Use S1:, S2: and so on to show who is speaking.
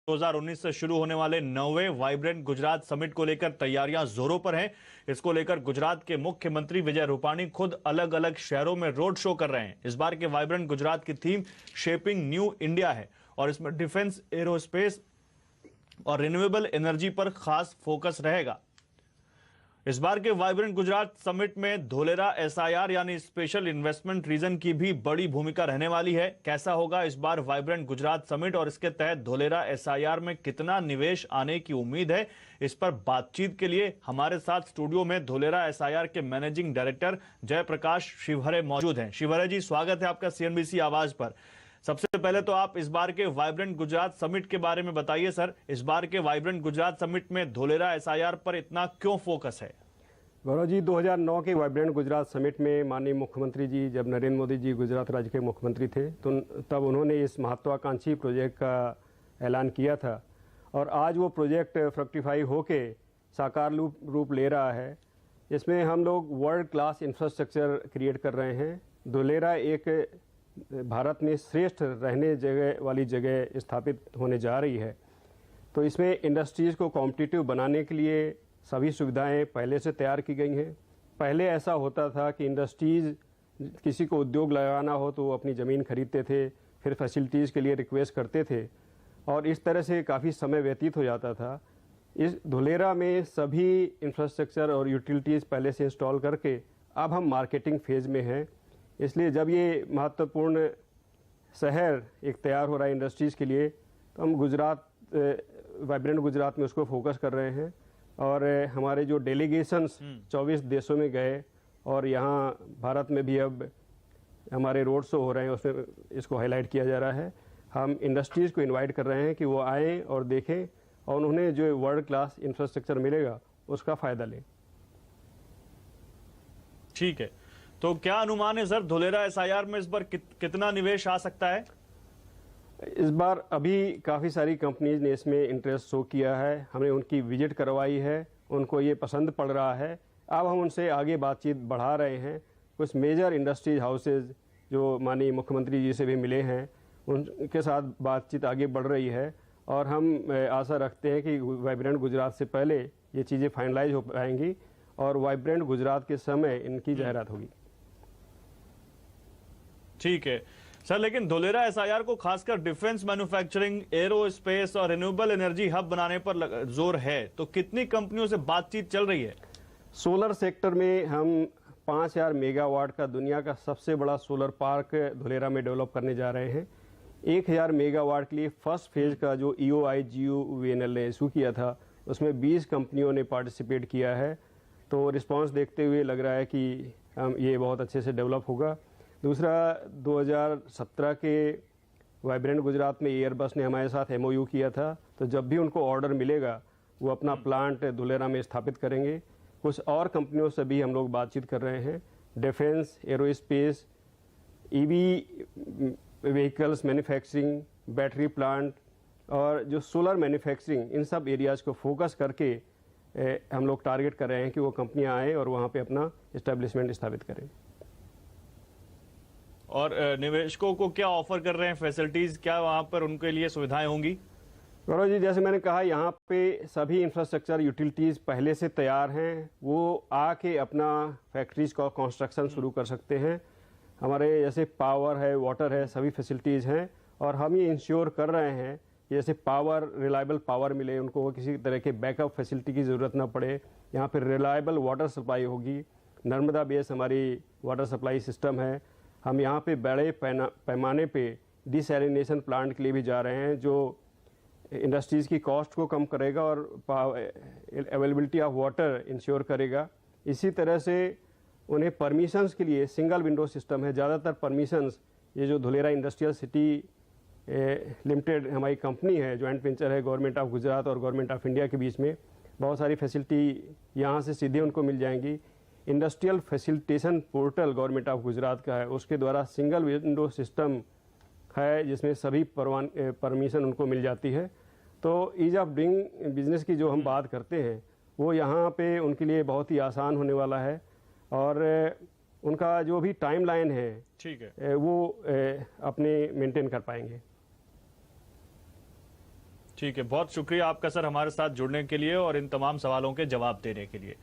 S1: 2019 से शुरू होने वाले 9वें वाइब्रेंट गुजरात समिट को लेकर तैयारियां जोरों पर हैं। इसको लेकर गुजरात के मुख्यमंत्री विजय रूपाणी खुद अलग अलग शहरों में रोड शो कर रहे हैं। इस बार के वाइब्रेंट गुजरात की थीम शेपिंग न्यू इंडिया है और इसमें डिफेंस, एरोस्पेस और रिन्यूएबल एनर्जी पर खास फोकस रहेगा। इस बार के वाइब्रेंट गुजरात समिट में धोलेरा एसआईआर यानी स्पेशल इन्वेस्टमेंट रीजन की भी बड़ी भूमिका रहने वाली है। कैसा होगा इस बार वाइब्रेंट गुजरात समिट और इसके तहत धोलेरा एसआईआर में कितना निवेश आने की उम्मीद है, इस पर बातचीत के लिए हमारे साथ स्टूडियो में धोलेरा एसआईआर के मैनेजिंग डायरेक्टर जयप्रकाश शिवहरे मौजूद हैं। शिवहरे जी, स्वागत है आपका सीएनबीसी आवाज पर। सबसे पहले तो आप इस बार के वाइब्रेंट गुजरात समिट के बारे में बताइए सर। इस बार के वाइब्रेंट गुजरात समिट में धोलेरा एसआईआर पर इतना क्यों फोकस है?
S2: गौरव जी, 2009 के वाइब्रेंट गुजरात समिट में माननीय मुख्यमंत्री जी, जब नरेंद्र मोदी जी गुजरात राज्य के मुख्यमंत्री थे, तो तब उन्होंने इस महत्वाकांक्षी प्रोजेक्ट का ऐलान किया था और आज वो प्रोजेक्ट फ्रक्टिफाई होके साकार रूप ले रहा है। इसमें हम लोग वर्ल्ड क्लास इंफ्रास्ट्रक्चर क्रिएट कर रहे हैं। धोलेरा एक भारत में श्रेष्ठ रहने वाली जगह स्थापित होने जा रही है, तो इसमें इंडस्ट्रीज़ को कॉम्पिटिटिव बनाने के लिए सभी सुविधाएं पहले से तैयार की गई हैं। पहले ऐसा होता था कि इंडस्ट्रीज़, किसी को उद्योग लगाना हो तो वो अपनी ज़मीन खरीदते थे, फिर फैसिलिटीज़ के लिए रिक्वेस्ट करते थे और इस तरह से काफ़ी समय व्यतीत हो जाता था। इस धोलेरा में सभी इंफ्रास्ट्रक्चर और यूटिलिटीज़ पहले से इंस्टॉल करके अब हम मार्केटिंग फेज़ में हैं। इसलिए जब ये महत्वपूर्ण शहर एक तैयार हो रहा है इंडस्ट्रीज़ के लिए, तो हम वाइब्रेंट गुजरात में उसको फोकस कर रहे हैं और हमारे जो डेलीगेशंस 24 देशों में गए और यहाँ भारत में भी अब हमारे रोड शो हो रहे हैं, उसमें इसको हाईलाइट किया जा रहा है। हम इंडस्ट्रीज़ को इनवाइट कर रहे हैं कि वो आएँ और देखें और उन्हें जो वर्ल्ड क्लास इंफ्रास्ट्रक्चर मिलेगा उसका फ़ायदा लें।
S1: ठीक है, तो क्या अनुमान है सर, धोलेरा एसआईआर में इस बार कितना निवेश आ सकता है?
S2: इस बार अभी काफ़ी सारी कंपनीज ने इसमें इंटरेस्ट शो किया है। हमने उनकी विजिट करवाई है, उनको ये पसंद पड़ रहा है। अब हम उनसे आगे बातचीत बढ़ा रहे हैं। कुछ मेजर इंडस्ट्रीज हाउसेज जो माननीय मुख्यमंत्री जी से भी मिले हैं, उनके साथ बातचीत आगे बढ़ रही है और हम आशा रखते हैं कि वाइब्रेंट गुजरात से पहले ये चीज़ें फाइनलाइज हो पाएंगी और वाइब्रेंट गुजरात के समय इनकी जाहिरात होगी।
S1: ठीक है सर, लेकिन धोलेरा एसआईआर को खासकर डिफेंस, मैन्युफैक्चरिंग, एरोस्पेस और रिन्यूएबल एनर्जी हब बनाने पर जोर है, तो कितनी कंपनियों से बातचीत चल रही है?
S2: सोलर सेक्टर में हम 5000 मेगावाट का दुनिया का सबसे बड़ा सोलर पार्क धोलेरा में डेवलप करने जा रहे हैं। 1000 मेगावाट के लिए फर्स्ट फेज का जो EOI-GUVNL ने इशू किया था, उसमें 20 कंपनियों ने पार्टिसिपेट किया है। तो रिस्पांस देखते हुए लग रहा है कि ये बहुत अच्छे से डेवलप होगा। दूसरा, 2017 के वाइब्रेंट गुजरात में एयरबस ने हमारे साथ MOU किया था, तो जब भी उनको ऑर्डर मिलेगा वो अपना प्लांट धोलेरा में स्थापित करेंगे। कुछ और कंपनियों से भी हम लोग बातचीत कर रहे हैं। Defence, aerospace, EV vehicles manufacturing, battery plant और जो सोलर मैन्युफैक्चरिंग, इन सब एरियाज़ को फोकस करके हम लोग टारगेट कर रहे हैं कि वो कंपनियां आएँ और वहाँ पे अपना इस्टेब्लिशमेंट स्थापित करें।
S1: और निवेशकों को क्या ऑफर कर रहे हैं, फैसिलिटीज क्या वहां पर उनके लिए सुविधाएं होंगी?
S2: गौरव जी, जैसे मैंने कहा, यहाँ पे सभी इंफ्रास्ट्रक्चर यूटिलिटीज़ पहले से तैयार हैं। वो आके अपना फैक्ट्रीज का कंस्ट्रक्शन शुरू कर सकते हैं। हमारे जैसे पावर है, वाटर है, सभी फैसिलिटीज़ हैं और हम ये इंश्योर कर रहे हैं कि जैसे पावर, रिलायबल पावर मिले उनको, किसी तरह के बैकअप फैसिलिटी की ज़रूरत ना पड़े। यहाँ पर रिलायबल वाटर सप्लाई होगी। नर्मदा बेस हमारी वाटर सप्लाई सिस्टम है। हम यहाँ पे बड़े पैमाने पे डिसैलिनेशन प्लांट के लिए भी जा रहे हैं, जो इंडस्ट्रीज़ की कॉस्ट को कम करेगा और अवेलेबिलिटी ऑफ वाटर इंश्योर करेगा। इसी तरह से उन्हें परमिशंस के लिए सिंगल विंडो सिस्टम है। ज़्यादातर परमिशंस ये जो धोलेरा इंडस्ट्रियल सिटी लिमिटेड हमारी कंपनी है, जॉइंट वेंचर है गवर्नमेंट ऑफ गुजरात और गवर्नमेंट ऑफ इंडिया के बीच में, बहुत सारी फैसिलिटी यहाँ से सीधे उनको मिल जाएंगी। Industrial facilitation portal government of Gujarat का है, उसके द्वारा सिंगल विंडो सिस्टम है जिसमें सभी परमिशन उनको मिल जाती है। तो ईज ऑफ डूइंग बिजनेस की जो हम बात करते हैं वो यहाँ पे उनके लिए बहुत ही आसान होने वाला है और उनका जो भी टाइमलाइन है,
S1: ठीक है,
S2: वो अपने मेंटेन कर पाएंगे।
S1: ठीक है, बहुत शुक्रिया आपका सर हमारे साथ जुड़ने के लिए और इन तमाम सवालों के जवाब देने के लिए।